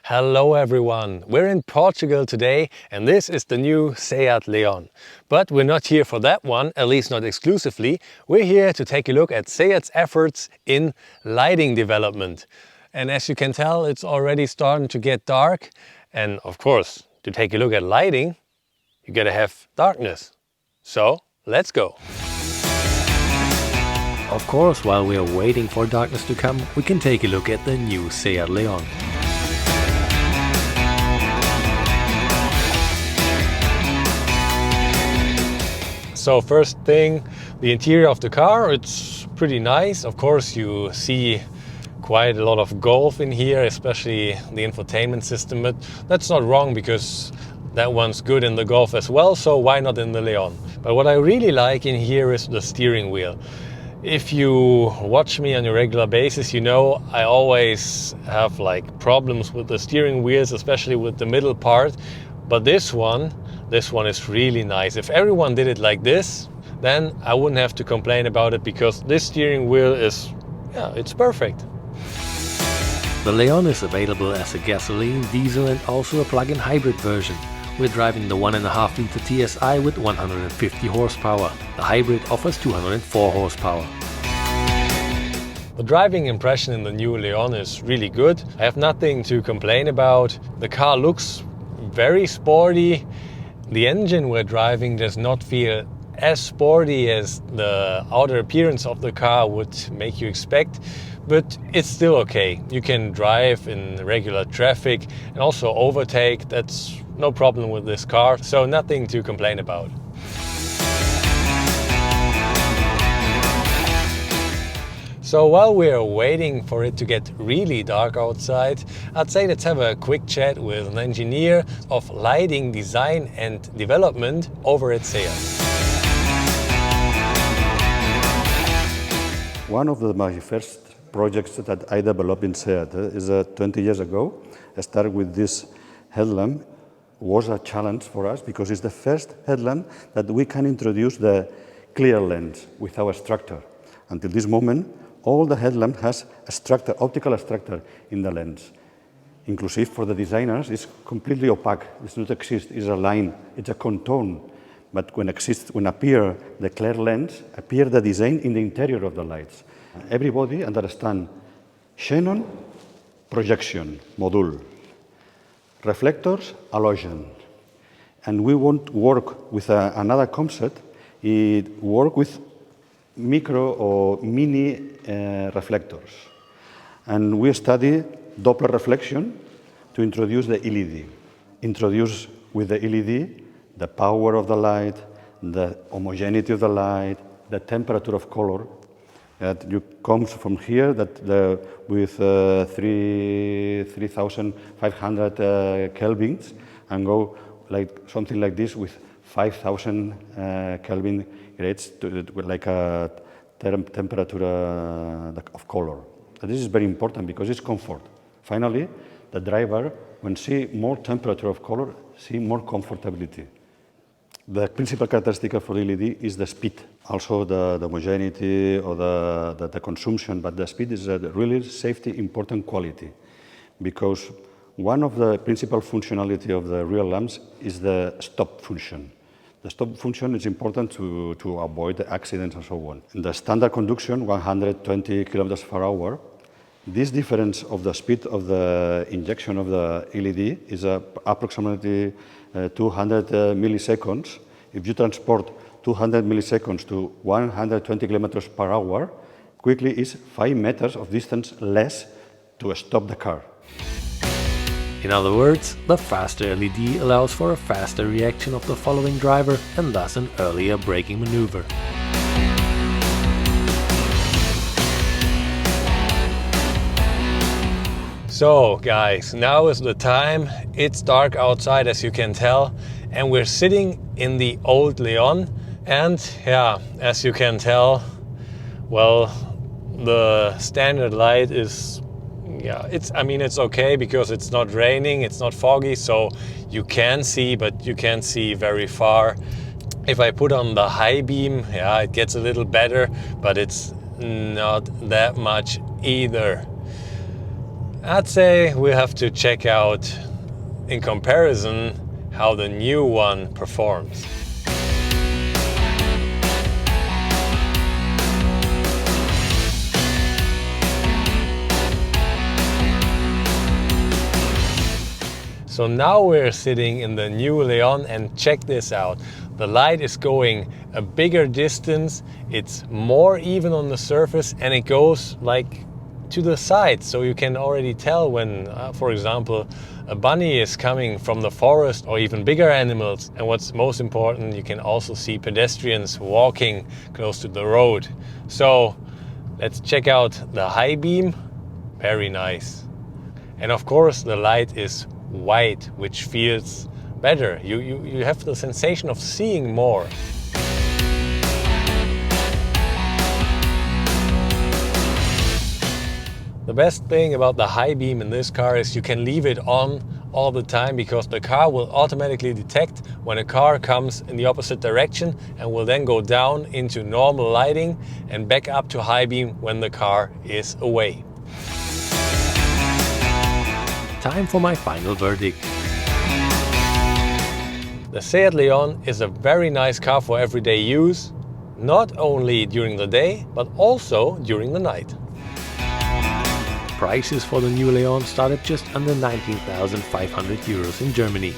Hello everyone, we're in Portugal today and this is the new Seat Leon. But we're not here for that one, at least not exclusively. We're here to take a look at Seat's efforts in lighting development. And as you can tell, it's already starting to get dark. And of course, to take a look at lighting, you gotta have darkness. So, let's go. Of course, while we are waiting for darkness to come, we can take a look at the new Seat Leon. So first thing, the interior of the car, it's pretty nice. Of course, you see quite a lot of golf in here, especially the infotainment system, but that's not wrong because that one's good in the Golf as well, so why not in the Leon? But what I really like in here is the steering wheel. If you watch me on a regular basis, you know I always have like problems with the steering wheels, especially with the middle part, but this one is really nice. If everyone did it like this, then I wouldn't have to complain about it because this steering wheel is, it's perfect. The Leon is available as a gasoline, diesel and also a plug-in hybrid version. We're driving the 1.5 liter TSI with 150 horsepower. The hybrid offers 204 horsepower. The driving impression in the new Leon is really good. I have nothing to complain about. The car looks very sporty. The engine we're driving does not feel as sporty as the outer appearance of the car would make you expect, but it's still okay. You can drive in regular traffic and also overtake. That's no problem with this car, so nothing to complain about. So while we're waiting for it to get really dark outside, I'd say let's have a quick chat with an engineer of lighting design and development over at Seat. One of my first projects that I developed in Seat is 20 years ago. I started with this headlamp. Was a challenge for us because it's the first headlamp that we can introduce the clear lens with our structure. Until this moment, all the headlamp has a structure, optical structure in the lens. Inclusive for the designers, it's completely opaque. It does not exist. It's a line. It's a contour. But when appear the clear lens, appear the design in the interior of the lights. Everybody understand xenon, projection, module, reflectors, halogen. And we want to work with another concept. It work with micro or mini reflectors. And we study Doppler reflection to introduce the LED. Introduce with the LED the power of the light, the homogeneity of the light, the temperature of color. That you comes from here that with 3,500 kelvins and go like something like this with 5,000 Kelvin grades to like a temperature of color. And this is very important because it's comfort. Finally, the driver, when see more temperature of color, see more comfortability. The principal characteristic for LED is the speed, also the homogeneity or the consumption, but the speed is a really safety important quality because one of the principal functionality of the real lamps is the stop function. The stop function is important to avoid the accidents and so on. In the standard conduction, 120 kilometers per hour, this difference of the speed of the injection of the LED is approximately 200 milliseconds. If you transport 200 milliseconds to 120 kilometers per hour, quickly is 5 meters of distance less to stop the car. In other words, the faster LED allows for a faster reaction of the following driver and thus an earlier braking maneuver. So guys, now is the time. It's dark outside as you can tell, and we're sitting in the old Leon, and yeah, as you can tell, well, the standard light is, it's okay because it's not raining, it's not foggy, so you can see, but you can't see very far. If I put on the high beam, yeah, it gets a little better, but it's not that much either. I'd say we have to check out, in comparison, how the new one performs. So now we're sitting in the new Leon, and check this out. The light is going a bigger distance, it's more even on the surface, and it goes like to the side. So you can already tell when, for example, a bunny is coming from the forest, or even bigger animals. And what's most important, you can also see pedestrians walking close to the road. So let's check out the high beam. Very nice. And of course the light is white, which feels better. You have the sensation of seeing more. The best thing about the high beam in this car is you can leave it on all the time, because the car will automatically detect when a car comes in the opposite direction and will then go down into normal lighting and back up to high beam when the car is away. Time for my final verdict. The Seat Leon is a very nice car for everyday use, not only during the day, but also during the night. Prices for the new Leon start at just under 19,500 euros in Germany.